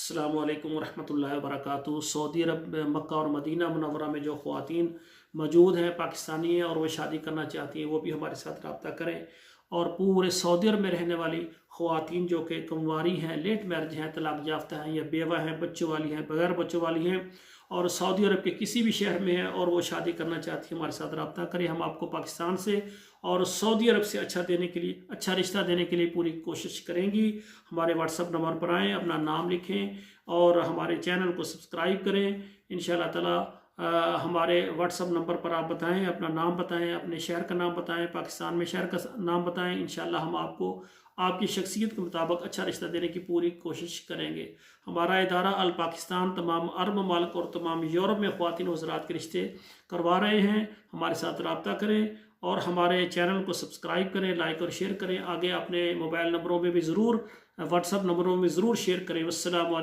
अस्सलामु अलैकुम वरहमतुल्लाहि वबरकातुहू। सऊदी अरब मक्का और मदीना मुनव्वरा में जो ख़वातीन मौजूद हैं पाकिस्तानी हैं और वो शादी करना चाहती हैं, वो भी हमारे साथ रब्ता करें। और पूरे सऊदी अरब में रहने वाली ख़वातीन जो कि कुंवारी हैं, लेट मैरिज हैं, तलाक याफ्ता हैं या बेवा हैं, बच्चों वाली हैं, बगैर बच्चों वाली हैं और सऊदी अरब के किसी भी शहर में हैं और वो शादी करना चाहती हैं, हमारे साथ रब्ता करें। हम आपको पाकिस्तान से और सऊदी अरब से अच्छा देने के लिए, अच्छा रिश्ता देने के लिए पूरी कोशिश करेंगी। हमारे व्हाट्सअप नंबर पर आएँ, अपना नाम लिखें और हमारे चैनल को सब्सक्राइब करें। इंशाअल्लाह ताला हमारे व्हाट्सअप नंबर पर आप बताएं, अपना नाम बताएं, अपने शहर का नाम बताएं, पाकिस्तान में शहर का नाम बताएं। इंशाअल्लाह हम आपको आपकी शख्सियत के मुताबिक अच्छा रिश्ता देने की पूरी कोशिश करेंगे। हमारा इदारा अल पाकिस्तान तमाम अरब ममालिक और तमाम यूरोप में ख़वातीन हज़रात के रिश्ते करवा रहे हैं। हमारे साथ रब्ता करें और हमारे चैनल को सब्सक्राइब करें, लाइक और शेयर करें। आगे अपने मोबाइल नंबरों में भी ज़रूर, व्हाट्सअप नंबरों में ज़रूर शेयर करें। वस्सलामु अलैकुम।